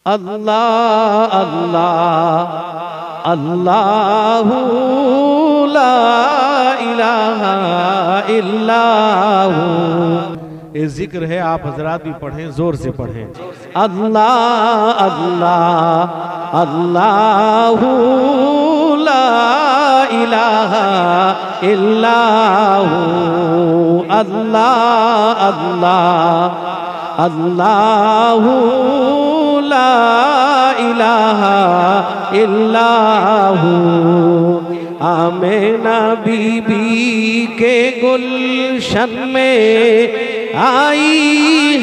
अल्लाह अल्लाह अल्लाहु ला इलाहा इल्लाहु। ये जिक्र है, आप हजरात भी पढ़ें, जोर से पढ़ें। अल्लाह अल्लाह अल्लाहु ला इलाहा इल्लाहु। अल्लाह अल्लाह अल्लाहु ला इलाहा इल्लाहु। आमीना बीबी के गुलशन में आई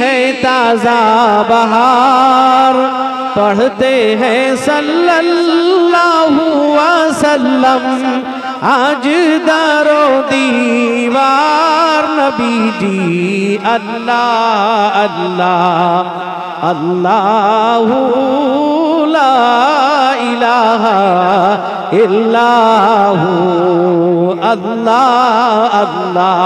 है ताज़ा बहार, पढ़ते हैं सल्लल्लाहु अलैहि वसल्लम आज दारो दीवार। नबी जी अल्लाह अल्लाह अल्लाहु ला इलाहा इल्लाहु। अल्लाह अल्लाह।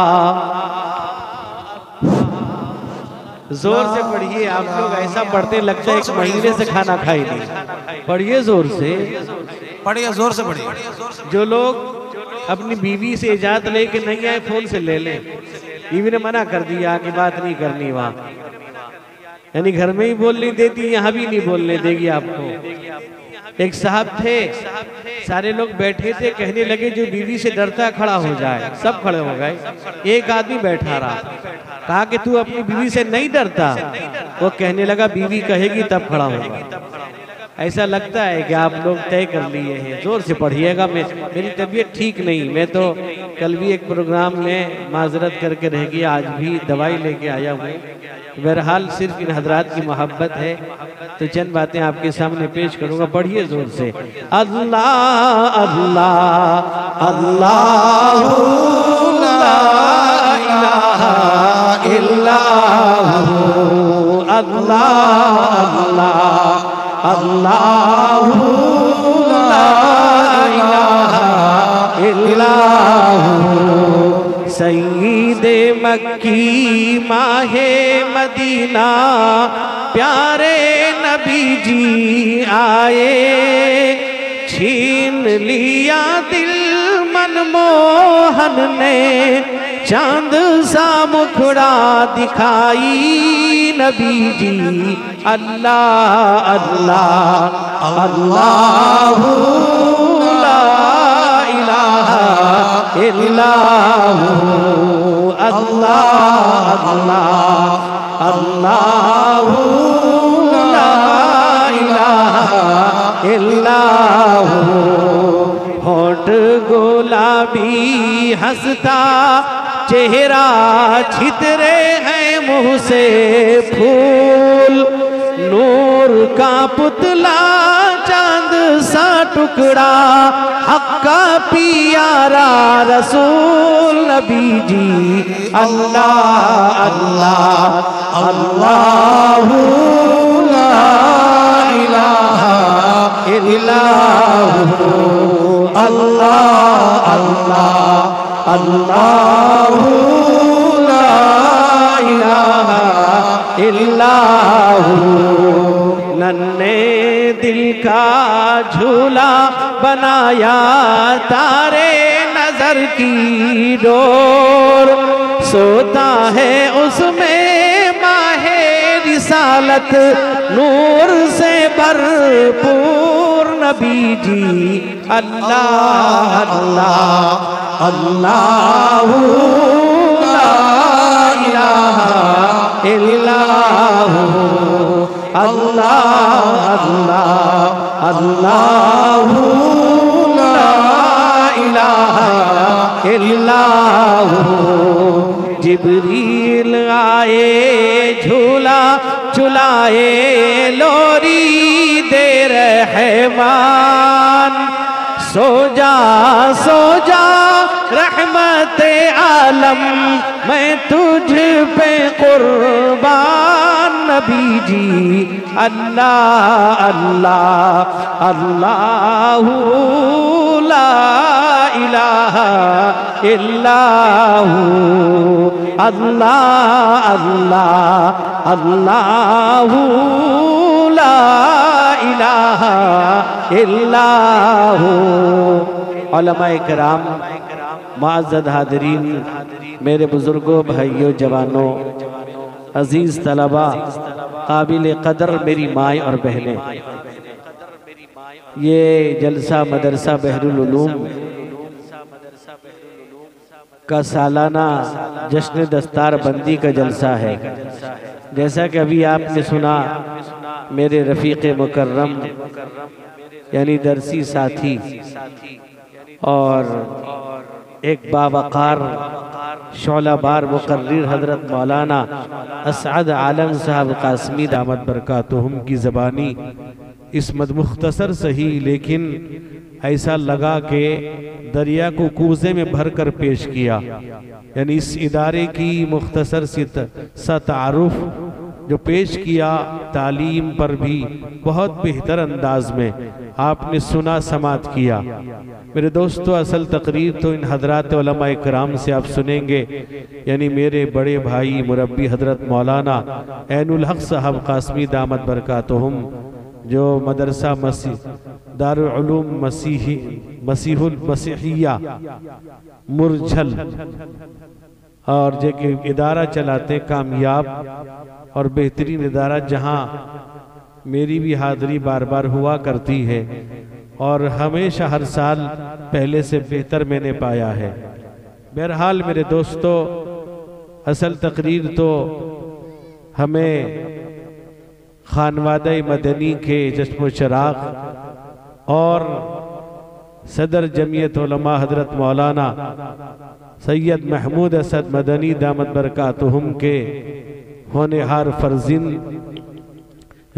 जोर से पढ़िए, आप लोग ऐसा पढ़ते लगता है एक महीने से खाना खाई नहीं। पढ़िए जोर से, पढ़िए जोर से पढ़िए। जो लोग अपनी बीवी से इजाजत लेके नहीं आए फोन से ले लें। बीवी ने मना कर दिया कि बात नहीं करनी वहाँ, यानी घर में ही बोल नहीं देती, यहाँ भी नहीं बोलने देगी आपको। एक साहब थे, सारे लोग बैठे थे, कहने लगे जो बीवी से डरता खड़ा हो जाए। सब खड़े हो गए, एक आदमी बैठा रहा। कहा कि तू अपनी बीवी से नहीं डरता? वो कहने लगा बीवी कहेगी तब खड़ा होगा। ऐसा लगता है कि आप लोग तय कर लिए हैं। जोर से पढ़िएगा। मेरी तबीयत ठीक नहीं, मैं तो कल भी एक प्रोग्राम में माजरत करके रह गया, आज भी दवाई लेके आया हूँ। बहरहाल सिर्फ इन हजरात की मोहब्बत है तो चंद बातें आपके सामने पेश करूँगा। पढ़िए जोर से। अल्लाह अल्लाह अल्लाहु ला इलाहा इल्लाहु। अल्लाह अल्लाह अल्लाहु ला इलाहा इल्लाहु। सय्यिदे मक्की माहे मदीना प्यारे नबी जी आए, छीन लिया दिल मनमोहन ने, चांद सा मुखड़ा दिखाई नबी जी। अल्लाह अल्लाह अल्लाहु ला इलाहा इल्लाहु। अल्लाह अल्लाह अल्लाहु ला इलाहा इल्लाहु। होठ गुलाबी हंसता चेहरा छितरे हैं मुँह से फूल, नूर का पुतला चांद सा टुकड़ा, हक का प्यारा रसूल नबी जी। अल्लाह अल्लाह अल्लाहु ला इलाहा इल्लाहु। अल्लाह अल्लाह अल्लाहु ला इलाहा इल्लाहु। नन्हे दिल का झूला बनाया तारे नजर की डोर, सोता है उसमें माहे रिसालत नूर से भरपूर नबी जी। अल्लाह अल्लाह अल्लाहु ला इलाहा इल्लाहु। अल्लाह अल्लाह अल्लाहु ला इलाहा इल्लाहु। जिब्रील आए झूला झुलाए लोरी दे रहमान, सो जा रहमते आलम मैं तुझ पे कुर्बान नबी जी। अल्लाह अल्लाह अल्लाहु ला इलाहा इल्लाहु। अल्लाह अल्लाह अल्लाहु ला इलाहा इल्लाहु। उलमाए किराम, मुअज़्ज़ज़ हाज़रीन, मेरे बुजुर्गों, भाइयों, जवानों, अजीज तलबा, काबिल कदर मेरी माएँ और बहनें, ये जलसा मदरसा बहरुल उलूम का सालाना जश्न दस्तार बंदी का जलसा है। जैसा कि अभी आपने सुना, मेरे रफ़ीक़ मुकर्रम यानी दरसी साथी और एक बावकार शौलाबार मुकर्रिर हज़रत मौलाना असअद आलम साहब कासमी दामत बरकातुहुम की ज़बानी इसमत मुख्तसर सही, लेकिन ऐसा लगा कि दरिया को कूज़े में भर कर पेश किया। यानी इस इदारे की मुख्तसर सा तारुफ जो पेश किया, तालीम पर भी बहुत बेहतर अंदाज में आपने सुना, समात किया। मेरे दोस्तों, असल तकरीर तो इन हजरात उलमाए किराम से आप सुनेंगे, यानी मेरे बड़े भाई मुरब्बी हजरत मौलाना ऐनुल हक साहब कासमी दामत बरकातुहुम, जो मदरसा दारुल उलूम मसीहुल मसीहिया मुरझल और जो कि इदारा चलाते, कामयाब और बेहतरीन इदारा, जहाँ मेरी भी हाज़री बार बार हुआ करती है और हमेशा हर साल पहले से बेहतर मैंने पाया है। बहरहाल मेरे दोस्तों, असल तकरीर तो हमें खानवादा मदनी के चश्मो चराग और सदर जमीयत उलमा हजरत मौलाना सैयद महमूद असद मदनी दामत बरकातुहुम के होनेहार फर्जिंद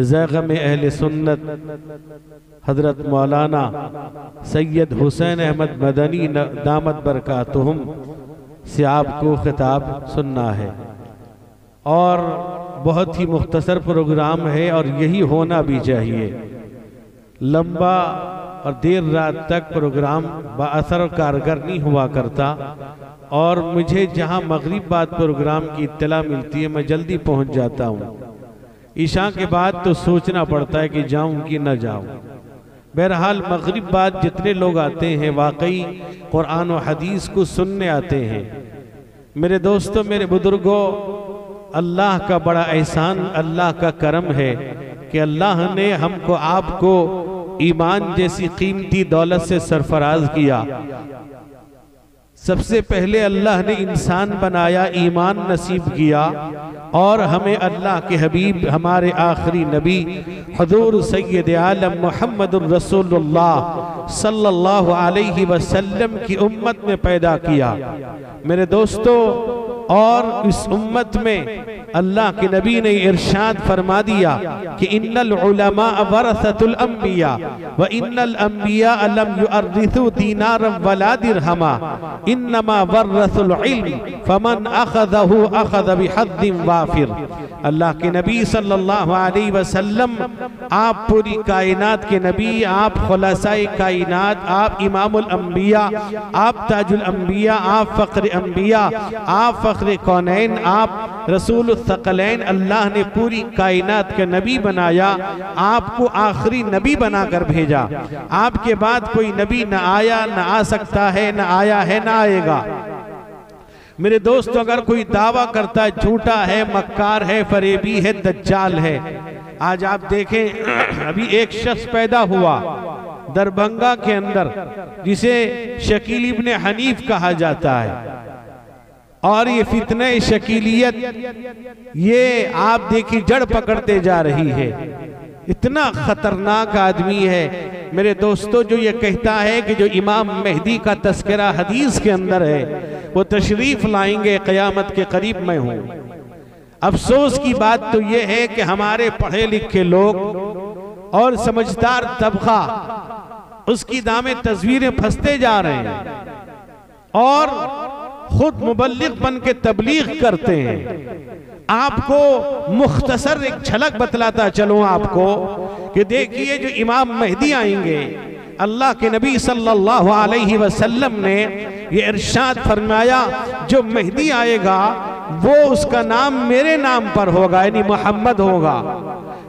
ज़ैग़म अहले सुन्नत हजरत मौलाना सैयद हुसैन अहमद मदनी दामत बरकातुहुम से आपको खिताब सुनना है। और बहुत ही मुख्तसर प्रोग्राम है और यही होना भी चाहिए। लंबा और देर रात तक प्रोग्राम बाअसर और कारगर नहीं हुआ करता, और मुझे जहां मगरिब बाद प्रोग्राम की इत्तला मिलती है मैं जल्दी पहुंच जाता हूं। ईशा के बाद तो सोचना पड़ता है कि जाऊं कि न जाऊं। बहरहाल मगरिब बाद जितने लोग आते हैं वाकई कुरान और हदीस को सुनने आते हैं। मेरे दोस्तों, मेरे बुजुर्गों, अल्लाह का बड़ा एहसान, अल्लाह का करम है कि अल्लाह ने हमको आपको ईमान जैसी कीमती दौलत से सरफराज किया। सबसे पहले अल्लाह ने इंसान बनाया, ईमान नसीब किया, और हमें अल्लाह के हबीब हमारे आखिरी नबी हुजूर सैयद आलम मुहम्मदुर रसूलुल्लाह सल्लल्लाहु अलैहि वसल्लम की उम्मत में पैदा किया। मेरे दोस्तों, और इस उम्मत में अल्लाह के नबी ने इरशाद फरमा दिया कि इन्नल उलमा वरसतुल अंबिया व इन्नल अंबिया लम युअर्रिसु दीनारन वला दिरहमा इन्नमा वरसुल इल्म फमन अखज़हु अखज़ बिहद्दिन वाफिर। अल्लाह के नबी सल्लल्लाहु अलैहि वसल्लम, आप पूरी कायनात के नबी, आप खुलासाए कायनात, आप इमामुल अंबिया, आप ताजुल अंबिया, आप फख्र अंबिया, आप फख्र कौनैन, आप रसूल सकलैन। अल्लाह ने पूरी कायनात के नबी बनाया, आपको आखिरी नबी बनाकर भेजा। आपके बाद कोई नबी न आया, न आ सकता है, न आया है, न आएगा। मेरे दोस्तों, अगर कोई दावा करता है झूठा है, मक्कार है, फरेबी है, दज्जाल है। आज आप देखें, अभी एक शख्स पैदा हुआ दरभंगा के अंदर जिसे शकील इब्ने हनीफ कहा जाता है, और ये फितने शकीलियत ये आप देखिए जड़ पकड़ते जा रही है। इतना खतरनाक आदमी है मेरे दोस्तों, जो ये कहता है कि जो इमाम मेहदी का तस्करा हदीस के अंदर है वो तशरीफ लाएंगे क़यामत के करीब मैं हूं। अफसोस की बात तो ये है कि हमारे पढ़े लिखे लोग और समझदार तबका उसकी दामे तस्वीरें फंसते जा रहे हैं और खुद मुबल्लिग बन के तबलीग करते हैं। आपको मुख्तसर एक झलक बतलाता चलूं आपको कि देखिए जो इमाम मेहदी आएंगे, अल्लाह के नबी सल्लल्लाहु अलैहि वसल्लम ने ये इरशाद फरमाया, जो मेहदी आएगा वो उसका नाम मेरे नाम पर होगा, यानी मोहम्मद होगा।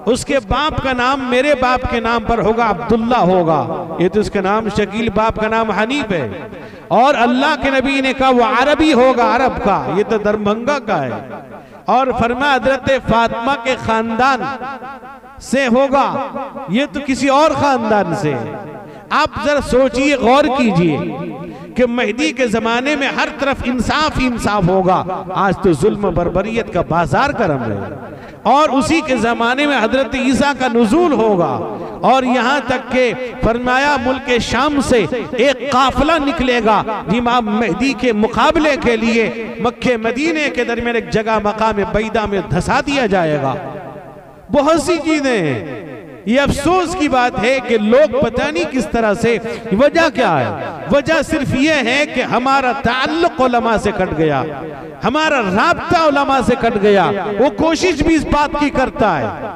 उसके बाप का नाम मेरे बाप के नाम पर होगा, अब्दुल्ला होगा। ये तो इसका नाम शकील, बाप का नाम हनीफ है। और अल्लाह के नबी ने कहा वो अरबी होगा, अरब का, ये तो दरभंगा का है। और फरमाया हजरत फातिमा के खानदान से होगा, ये तो किसी और खानदान से है। आप जरा सोचिए, गौर कीजिए कि मेहदी के जमाने में हर तरफ इंसाफ ही इंसाफ होगा। आज तो जुल्म बर्बरियत का बाजार गर्म है। और उसी के जमाने में हजरत ईसा का नुज़ूल होगा। और यहाँ तक के फरमाया मुल्क शाम से एक काफिला निकलेगा इमाम मेहदी के मुकाबले के लिए, मक्के मदीने के दरमियान एक जगह मकाम बैदा में धसा दिया जाएगा। बहुत सी चीजें हैं। ये अफसोस की बात है कि लोग पता नहीं किस तरह से, वजह क्या है? वजह सिर्फ ये है कि हमारा ताल्लुक उलमा से कट गया, हमारा राब्ता उलमा से कट गया। वो कोशिश भी इस बात की करता है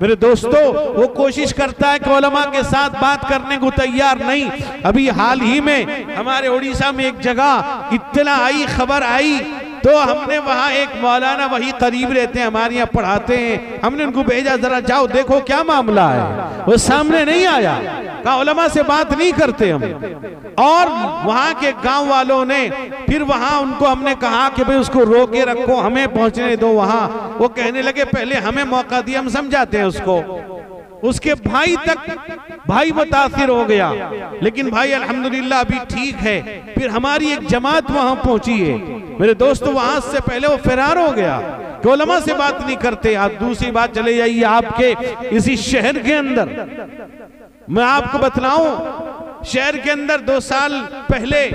मेरे दोस्तों, वो कोशिश करता है कि उलमा के साथ बात करने को तैयार नहीं। अभी हाल ही में हमारे उड़ीसा में एक जगह इत्तला आई, खबर आई, तो हमने वहां एक मौलाना वही करीब रहते हैं, हमारे यहाँ पढ़ाते हैं, हमने उनको भेजा जरा जाओ देखो क्या मामला है। वो सामने नहीं आया, कहा उलमा से बात नहीं करते हम। और वहां के गांव वालों ने फिर वहां उनको हमने कहा कि भाई उसको रोके रखो, हमें पहुंचने दो वहां। वो कहने लगे पहले हमें मौका दिया, हम समझाते हैं उसको। उसके भाई तक भाई मुतासिर हो गया, लेकिन भाई अल्हम्दुलिल्लाह अभी ठीक है। फिर हमारी एक जमात वहां पहुंची है मेरे दोस्तों, वहां से पहले वो फरार हो गया कि उलमा से बात नहीं करते। आप दूसरी बात चले जाइए, आपके इसी शहर के अंदर मैं आपको बतलाऊं, शहर के अंदर 2 साल पहले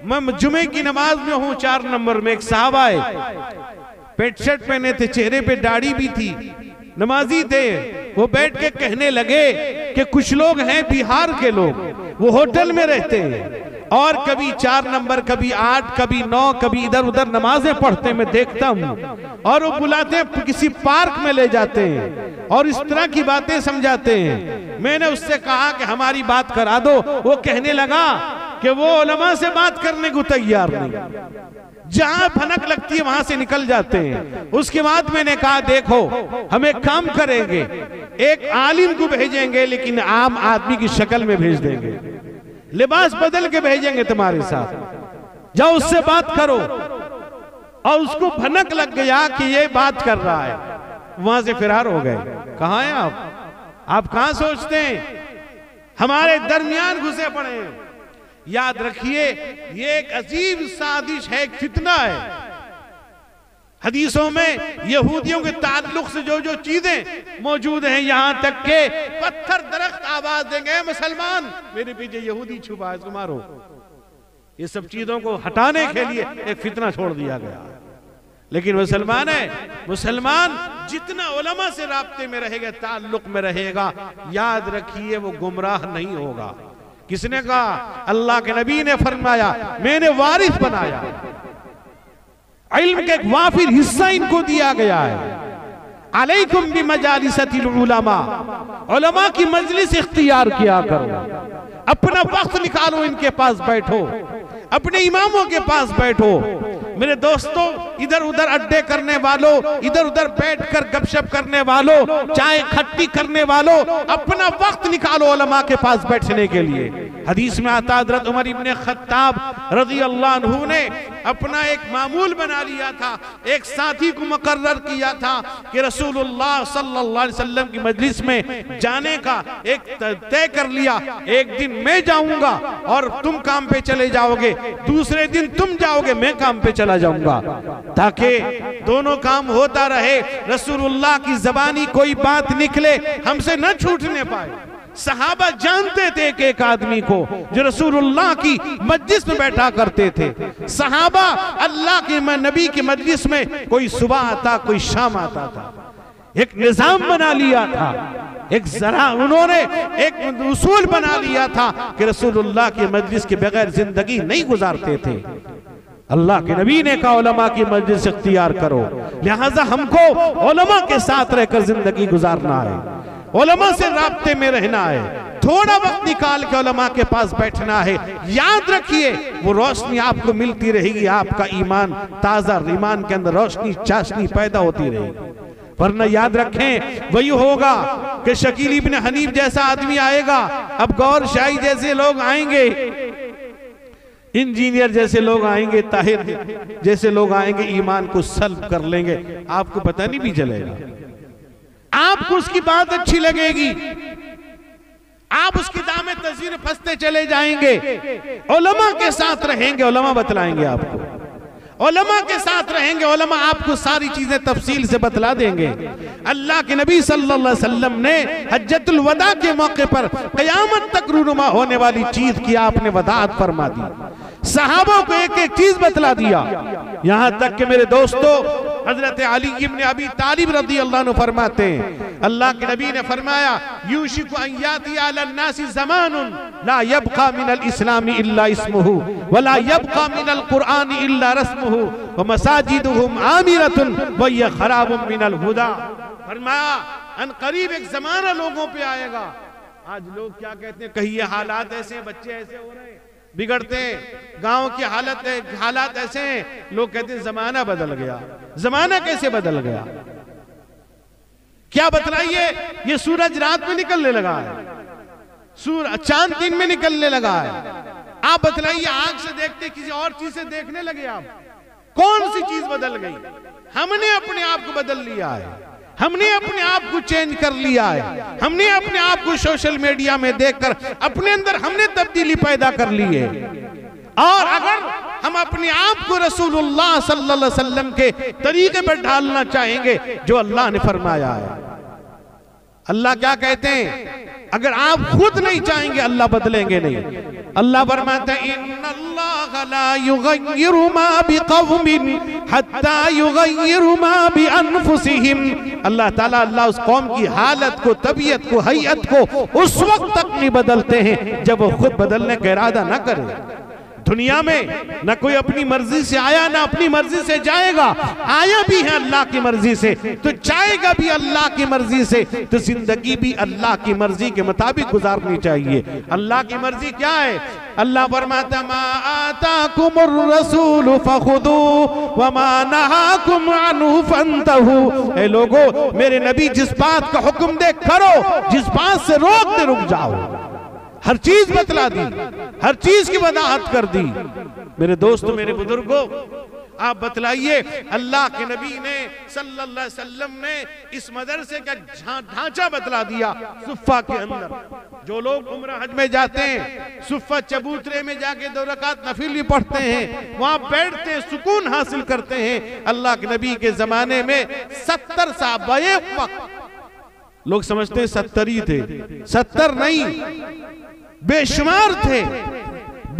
मैं जुमे की नमाज में हूं, 4 नंबर में एक साहब आए, पेट शर्ट पहने थे, चेहरे पे दाढ़ी भी थी, नमाजी थे। वो बैठ के कहने लगे कि कुछ लोग हैं बिहार के लोग, वो होटल में रहते हैं और कभी 4 नंबर, कभी 8, कभी 9, कभी इधर उधर नमाजें पढ़ते मैं देखता हूँ। और वो बुलाते हैं, किसी पार्क में ले जाते हैं और इस तरह की बातें समझाते हैं। मैंने उससे कहा कि हमारी बात करा दो। वो कहने लगा कि वो उलमा से बात करने को तैयार नहीं, जहां भनक लगती है वहां से निकल जाते हैं। उसके बाद मैंने कहा देखो हम एक काम करेंगे, एक आलिम को भेजेंगे लेकिन आम आदमी की शक्ल में भेज देंगे, लिबास बदल के भेजेंगे तुम्हारे साथ, जाओ उससे बात करो। और उसको भनक लग गया कि ये बात कर रहा है, वहां से फरार हो गए। कहां हैं आप कहां सोचते हैं हमारे दरमियान घुसे पड़े हैं। याद रखिए ये एक अजीब साजिश है, एक फितना है। हदीसों में यहूदियों के ताल्लुक से जो जो चीजें मौजूद हैं, यहां तक के पत्थर दरख्त आवाज देंगे मुसलमान मेरे पीछे यहूदी छुपा है, इसको मारो। ये सब चीजों को हटाने के लिए एक फितना छोड़ दिया गया। लेकिन मुसलमान है, मुसलमान जितना उलमा से राब्ते में रहेगा, ताल्लुक में रहेगा, याद रखिए वो गुमराह नहीं होगा। किसने कहा? अल्लाह के नबी ने फरमाया मैंने वारिस बनाया, इल्म का एक वाफिर हिस्सा इनको दिया गया है। अलैकुम बिमजालिसतिल उलमा, उलमा की मजलिस इख्तियार किया करो, अपना वक्त निकालो, इनके पास बैठो, अपने इमामों के पास बैठो। मेरे दोस्तों, इधर उधर अड्डे करने वालों, इधर उधर बैठकर गपशप करने वालों, चाय खट्टी करने वालों, अपना वक्त निकालो उलमा के पास बैठने के लिए। हदीस में आता हज़रत उमर इब्ने खत्ताब रज़ी अल्लाह अन्हु ने अपना एक मामूल बना लिया था, एक साथी को मुकर्रर किया था कि रसूलुल्लाह सल्लल्लाहु अलैहि वसल्लम की मजलिस में जाने का एक तय कर लिया, एक दिन मैं जाऊंगा और तुम काम पे चले जाओगे, दूसरे दिन तुम जाओगे, मैं काम पे चला जाऊंगा, ताकि दोनों काम होता रहे, रसूलुल्लाह की ज़बानी कोई बात निकले हमसे न छूटने पाए। सहाबा जानते थे कि एक आदमी को जो रसूलुल्लाह की मजलिस में बैठा करते थे। सहाबा अल्लाह के नबी की मजलिस में कोई सुबह आता, कोई शाम आता था, एक निजाम बना लिया था, एक जरा उन्होंने एक उसूल बना लिया था कि रसूलुल्लाह की मजलिस के बगैर जिंदगी नहीं गुजारते थे। अल्लाह के नबी ने कहा उलमा की मजलिस इख्तियार करो, लिहाजा हमको उलमा के साथ रहकर जिंदगी गुजारना है, उलमा से राब्ते में रहना है, थोड़ा वक्त निकाल के उलमा के पास बैठना है। याद रखिए वो रोशनी आपको मिलती रहेगी, आपका ईमान ताजा, ईमान के अंदर रोशनी चाशनी पैदा होती रहेगी। वरना याद रखें वही होगा कि शकील इब्न हनीफ जैसा आदमी आएगा, अब गौर शाही जैसे लोग आएंगे, इंजीनियर जैसे लोग आएंगे, ताहिर जैसे लोग आएंगे, ईमान को सल्ब कर लेंगे, आपको पता नहीं भी चलेगा। आपको उसकी बात अच्छी लगेगी, आप उसकी दामे तस्वीर फंसते चले जाएंगे। उलमा के साथ रहेंगे, उलमा बतलाएंगे आपको, उलमा के साथ रहेंगे, उलमा आपको सारी चीजें तफसील से बतला देंगे। अल्लाह के नबी सल्लल्लाहु अलैहि वसल्लम ने हज्जतुल वदा के मौके पर क़यामत तक रूनुमा होने वाली चीज की आपने वदाअत फरमा दी, सहाबों को एक एक चीज बतला दिया। यहां तक कि मेरे दोस्तों हजरत अली इब्न अबी तालिब रज़ी अल्लाह अन्हु फरमाते हैं, अल्लाह के नबी ने फरमाया यूशिकु अन याति अला नासी ज़मानुन ला यबका मिनल इस्लामी इल्ला इस्मुहु वला यबका मिनल कुरआनी इल्ला रस्मुहु व मसाजिदुहुम आमिरतुन व हिय खराबुम मिनल हुदा। फरमाया अन करीब एक जमाना लोगों पे आएगा। आज लोग क्या कहते हैं, कहीं ये हालात ऐसे हैं, बच्चे ऐसे हो रहे हैं, बिगड़ते हैं, गांव की हालात ऐसे हैं, लोग कहते हैं जमाना बदल गया। जमाना कैसे बदल गया? क्या बतलाइए? ये सूरज रात में निकलने लगा है, चांद दिन में निकलने लगा है। आप बतलाइए, आंख से देखते किसी और चीज से देखने लगे आप, कौन सी चीज बदल गई? हमने अपने आप को बदल लिया है, हमने अपने आप को चेंज कर लिया है, हमने अपने आप को सोशल मीडिया में देखकर अपने अंदर हमने तब्दीली पैदा कर ली है। और अगर हम अपने आप को रसूलुल्लाह सल्लल्लाहु अलैहि वसल्लम के तरीके पर ढालना चाहेंगे जो अल्लाह ने फरमाया है, अल्लाह क्या कहते हैं, अगर आप खुद नहीं चाहेंगे अल्लाह बदलेंगे नहीं। अल्लाह फरमाते हैं इन्नल्लाह ला युगय्यिरु मा बिक़ौमिन हत्ता युगय्यिरु मा बिअनफुसिहिम। अल्लाह ताला उस कौम की हालत को, तबीयत को, हैयत को उस वक्त तक नहीं बदलते हैं जब वो खुद बदलने का इरादा ना करे। दुनिया में न कोई अपनी मर्जी से आया, ना अपनी मर्जी से जाएगा। आया भी है अल्लाह की मर्जी से तो जाएगा भी अल्लाह की मर्जी से, तो जिंदगी भी अल्लाह की मर्जी के मुताबिक गुजारनी चाहिए। अल्लाह की मर्जी क्या है? अल्लाह फरमाता मा आताकुमुर रसूल फखुदू व मा नहाकुम अन्हु फंतहू। ए लोगो, मेरे नबी जिस बात का हुक्म दे करो, जिस बात से रोक दे रुक जाओ। हर चीज बतला दी, हर चीज की वजाहत कर दी। मेरे दोस्तों, मेरे बुजुर्गों, आप बतलाइए, अल्लाह के नबी ने सल्लल्लाहु अलैहि वसल्लम ने इस मदरसे का ढांचा बतला दिया। सुफ़ा के अंदर जो लोग उम्रा हज में जाते हैं, सुफ़ा चबूतरे में जाके 2 रकात नफिल पढ़ते हैं, वहां बैठते हैं, सुकून हासिल करते हैं। अल्लाह के नबी के जमाने में 70 साहबा एक वक्त, लोग समझते हैं 70 ही थे, 70 नहीं, बेशुमार थे।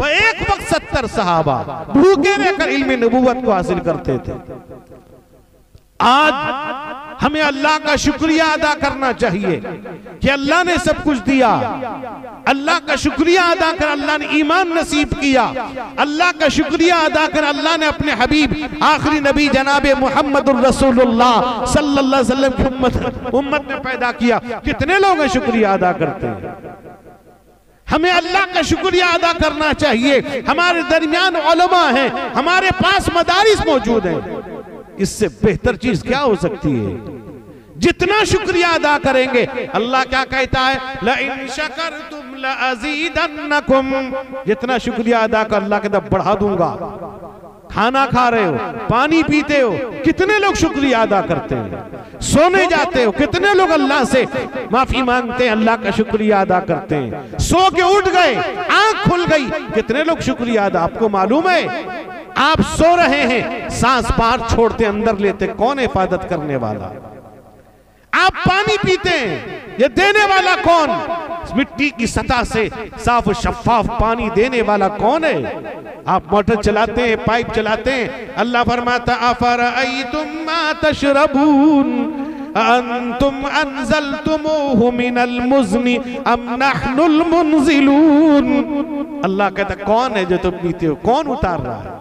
एक वक्त 70 सहाबा भूखे रहकर इल्म नबूवत को हासिल करते थे। आज हमें अल्लाह का शुक्रिया अदा करना चाहिए कि अल्लाह ने सब कुछ दिया। अल्लाह का शुक्रिया अदा कर अल्लाह ने ईमान नसीब किया। अल्लाह का शुक्रिया अदा कर अल्लाह ने अपने हबीब आखिरी नबी जनाबे मुहम्मदुर रसूलुल्लाह सल्लल्लाहु अलैहि वसल्लम की उम्मत में पैदा किया। कितने लोग शुक्रिया अदा करते हैं? हमें अल्लाह का शुक्रिया अदा करना चाहिए। हमारे दरमियान उलमा हैं, हमारे पास मदारिस मौजूद हैं, इससे बेहतर चीज क्या हो सकती है? जितना शुक्रिया अदा करेंगे, अल्लाह क्या कहता है, लइन शकरतुम लअज़ीदन्नकुम। जितना शुक्रिया अदा कर अल्लाह कहता बढ़ा दूंगा। खाना खा रहे हो, पानी पीते हो, कितने लोग शुक्रिया अदा करते हैं? सोने जाते हो, कितने लोग अल्लाह से माफी मांगते हैं, अल्लाह का शुक्रिया अदा करते हैं? सो के उठ गए, आंख खुल गई, कितने लोग शुक्रिया अदा? आपको मालूम है, आप सो रहे हैं, सांस बाहर छोड़ते अंदर लेते, कौन हिफाजत करने वाला? आप पानी पीते हैं, ये देने वाला कौन? मिट्टी की सतह से साफ शफाफ पानी देने वाला कौन है? आप मोटर चलाते हैं, पाइप चलाते हैं, अल्लाह फरमाता अफरअयतुम मा तशरबून अंतुम अनज़लतुमूहु मिनल मुज़नी अम नहनुल मुनज़िलून। अल्लाह कहता कौन है जो तुम पीते हो? कौन उतार रहा है?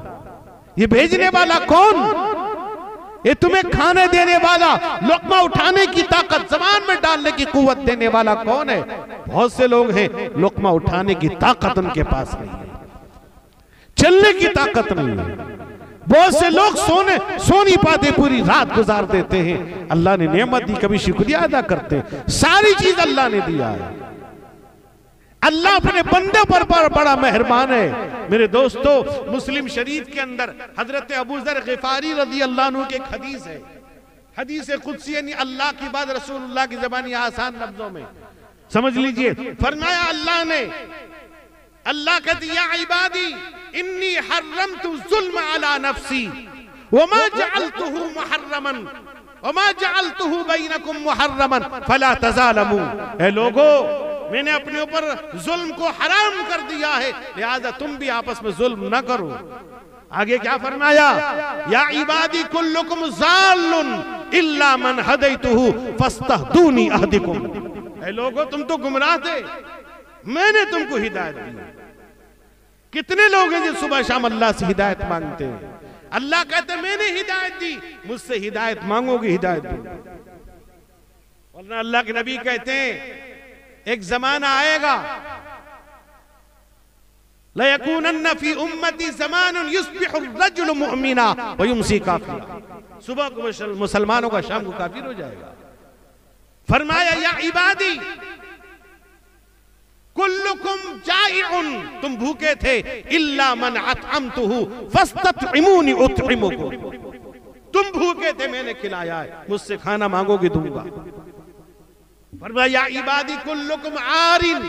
ये भेजने वाला कौन? ये तुम्हें खाने देने वाला, लुक़मा उठाने की ताकत, ज़बान में डालने की कुव्वत देने वाला कौन है? बहुत से लोग हैं लुक़मा उठाने की ताकत उनके पास नहीं है, चलने की ताकत नहीं है। बहुत से लोग सो नहीं पाते, पूरी रात गुजार देते हैं। अल्लाह ने नेमत दी, कभी शुक्रिया अदा करते हैं। सारी चीज अल्लाह ने दिया है। अल्लाह अपने बंदे पर बड़ा मेहरबान है। मेरे दोस्तों, मुस्लिम शरीफ के अंदर हजरत अबू ज़र ग़िफ़ारी रज़ी अल्लाह अन्हु की एक हदीस है, हदीस कुदसी, यानी अल्लाह की बात रसूलुल्लाह की ज़बानी आसान लफ्जों में समझ लीजिए। फरमाया अल्लाह ने, अल्लाह कहती या इबादी इन्नी हर्रमतु ज़ुल्म अला नफ्सी वमा जअलतुहु मुहर्रमन वमा जअलतुहु बैनकुम मुहर्रमन फला तज़ालमू। ए लोगो, मैंने अपने ऊपर जुल्म को हराम कर दिया है, लिहाजा तुम भी आपस में जुल्म न करो। आगे क्या फरमाया, या इबादी कुल्लुकुम ज़ाल्लुन इल्ला मन हदैतुहु फस्तहदूनी अहदिकुम। ए लोगो, तुम तो गुमराह थे, मैंने तुमको हिदायत दी। कितने लोग हैं जो सुबह शाम अल्लाह से हिदायत मांगते हैं। अल्लाह कहते मैंने हिदायत दी, मुझसे हिदायत मांगोगे हिदायत दूंगा। वरना अल्लाह के नबी कहते हैं एक जमाना आएगा, लयकूनन्न फी उम्मती ज़मानुन युस्बिहु अर्रजुलु मुअमिना व युमसी काफिरा। सुबह को मुसलमानों का शाम को काफिर हो जाएगा। फरमाया या इबादी कुल्लुकुम जाइउन, तुम भूखे थे, इल्ला मन अतअमतुहु फस्ततइमूनी उतइमुकुम। तुम भूखे थे, मैंने खिलाया है, मुझसे खाना मांगोगे दूंगा। फरमाया या इबादी कुल्लुकुम आरिन